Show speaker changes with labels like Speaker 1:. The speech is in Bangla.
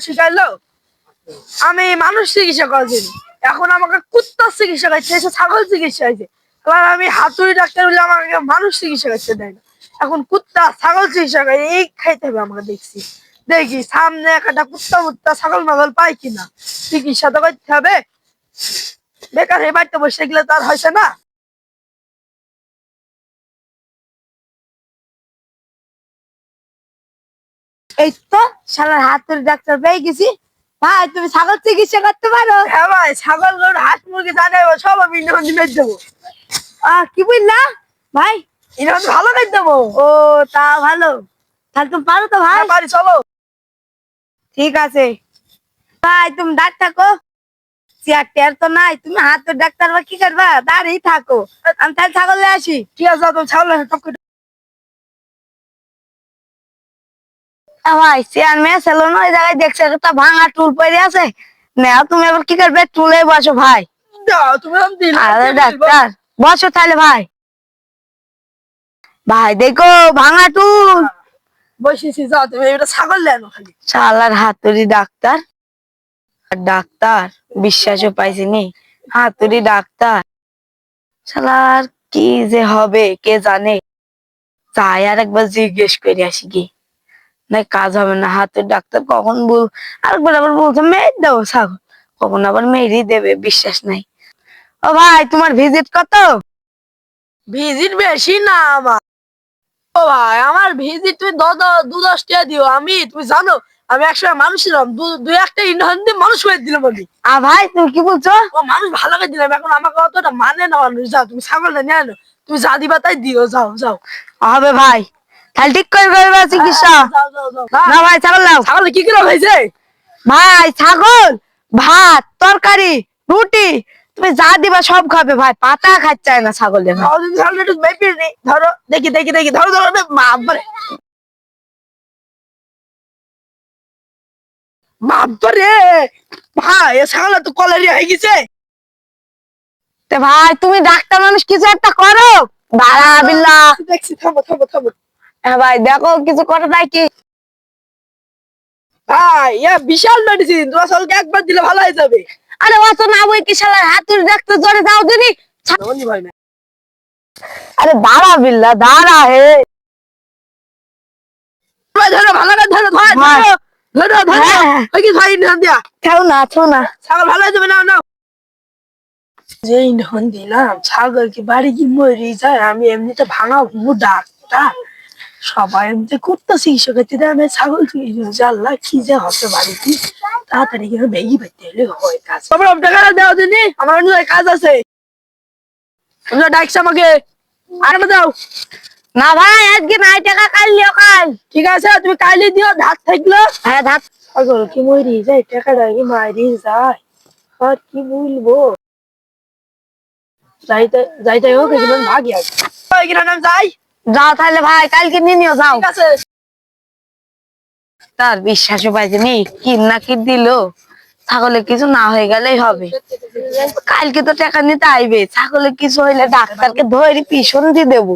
Speaker 1: শিখাইলো আমি মানুষ চিকিৎসা করেছি, এখন আমাকে কুত্তার চিকিৎসা করছে, এসে ছাগল চিকিৎসা হয়েছে। এবার আমি হাতুড়ি ডাক্তার বলে আমাকে মানুষ চিকিৎসা করতে দেয় না, এখন কুত্তা ছাগল চিকিৎসা করে এই খাইতে হবে আমাকে। দেখছি দেখি সামনে একটা কুত্তা মুত্তা ছাগল মাগল পাই কিনা, চিকিৎসা তো করতে হবে। বেকার এই বাড়িতে বসে গেলে তো আর হয়েছে না।
Speaker 2: এই তো শালার হাতুড়ি ডাক্তার পেয়ে গেছি। ভাই তুমি ছাগল চিকিৎসা করতে পারো?
Speaker 1: হ্যাঁ ভাই, ছাগল গরু হাঁস মুরগি জানাবো, সব আমি ইন্ডিয়া মেরে দেবো।
Speaker 2: কি বুঝলা ভাই?
Speaker 1: ইন্ডিয়া ভালো মেরে দেবো।
Speaker 2: ও তা ভালো, তাহলে তুমি পারো তো ভাই?
Speaker 1: হ্যাঁ পারি, চলো।
Speaker 2: ঠিক আছে ভাই, তুমি দাঁড় থাকো, চেয়ার টেয়ার তো নাই, তুমি হাতুড়ি ডাক্তার বা কি করবা, দাঁড়িয়ে থাকো, আমি তাহলে ছাগল নিয়ে আসি।
Speaker 1: ঠিক আছে, তুমি ছাগল টপ করে।
Speaker 2: ভাই চেয়ার মেয়ে ছিল না, ওই জায়গায় দেখছে একটা ভাঙা টুল পড়ে আছে, নাও তুমি এবার কি করবে, টুলে বসো ভাই।
Speaker 1: দাও তুমি, আমি দিলাম।
Speaker 2: আরে ডাক্তার বসো তাহলে ভাই। ভাই দেখো ভাঙা টুল।
Speaker 1: বসেছি, যাও তুমি এটা ছাগল লেনো খালি।
Speaker 2: শালার হাতুড়ি ডাক্তার, আর ডাক্তার বিশ্বাসও পাইছিনি, হাতুড়ি ডাক্তার। শালার কি যে হবে কে জানে, তাই আর একবার জিজ্ঞেস করে আসি কি, না কাজ হবে না। হাতুড়ি ডাক্তার কখন আরেকবার আবার বলছে মেয়ে দেবো ছাগল, কখন আবার মেয়েরই দেবে, বিশ্বাস নাই। ও ভাই তোমার ভিজিট কত?
Speaker 1: ভিজিট বেশি না আমার। ও ভাই, আমার ভিজিট তুমি 10 টাকা দিও। তুমি জানো আমি একসময় মানুষ ছিলাম, দুই একটা ইন্ডিয়ান দিয়ে মানুষ হয়ে দিলাম আমি।
Speaker 2: ভাই তুমি কি বলছো?
Speaker 1: ও মানুষ ভালো করে দিলাম, এখন আমাকে অতটা মানে না মানুষ। যাও তুমি ছাগলটা নিয়ে আনো, তুমি যা দিবা তাই দিও, যাও যাও।
Speaker 2: হবে ভাই, তাহলে ঠিক করে করবে চিকিৎসা।
Speaker 1: যাও যাও যাও।
Speaker 2: না ভাই ছাগল নাও।
Speaker 1: ছাগল কি কিরকম হয়েছে
Speaker 2: ভাই? ছাগল ভাত তরকারি রুটি তুমি যা দিবা সব খাবে ভাই, পাতা খাচ্ছে না ছাগলে।
Speaker 1: ছাগল একটু মেপে নি, ধরো দেখি দেখি দেখি, ধরো ধরো বাপরে বাপরে। ভাই এ ছাগল তো কলেরিয়া হয়ে গেছে।
Speaker 2: তে ভাই তুমি ডাক্তার মানুষ কিছু একটা করো, দাঁড়া বিল্লা।
Speaker 1: দেখছি, থামো থামো থামো।
Speaker 2: হ্যাঁ ভাই দেখো কিছু করে নাই কি।
Speaker 1: ভাই বিশাল মেডিসিন, তোমার ছাগলকে একবার দিলে ভালো হয়ে যাবে।
Speaker 2: আরে অত না বই কি শালার হাতুড়ি ডাক্তার জোরে যাও দিনি।
Speaker 1: ভাই না,
Speaker 2: আরে দাঁড়া বিল্লা দাঁড়া হে।
Speaker 1: ধরো ভালো করে ধরো,
Speaker 2: ভাই।
Speaker 1: ধরো ধরো ধরো।
Speaker 2: হ্যাঁ।
Speaker 1: ওই কি ভাই ইন্ধন দিয়া,
Speaker 2: খেও না ছো না।
Speaker 1: ছাগল ভালো হয়ে যাবে। নাও নাও। যে ইন্ধন দিলাম ছাগল কি বাড়ি কি মরে যায়। আমি এমনিতে ভাঙা ডাক্তার, সবাই এমনিতে কুত্তা চিকিৎসা করতে দেয়, আমি ছাগল চিকিৎসা। আল্লাহ কি যে হবে বাড়িতে, তাড়াতাড়ি কিন্তু ভেঙে পেতে হলে হয় কাজ। তারপর টাকাটা দেওয়া দিনি, আমার অন্য কাজ আছে। তোমরা ডাকছে আমাকে, আরেকটা দাও।
Speaker 2: না ভাই আজকে নাই, টাকা কাল লিও কাল।
Speaker 1: ঠিক আছে তুমি কাইলে দিও, ধার থাকলো।
Speaker 2: হ্যাঁ ধাপ।
Speaker 1: ছাগল কি মরি যায়, টাকাটা কি মারি যায়, আর কি বলবো। যাইতে যাইতে হোক, এখানে ভাগি আছে, এখানে আমি যাই।
Speaker 2: যাও তাহলে ভাই কালকে নিয়ে নিও যাও।
Speaker 1: ঠিক আছে।
Speaker 2: তার বিশ্বাসও পাইছিনি, কি না কি দিল, ছাগলে কিছু না হয়ে গেলেই হবে। কালকে তো টাকা নিতে আইবে, ছাগলে কিছু হইলে ডাক্তারকে ধরে পিছন দিয়ে দেবো।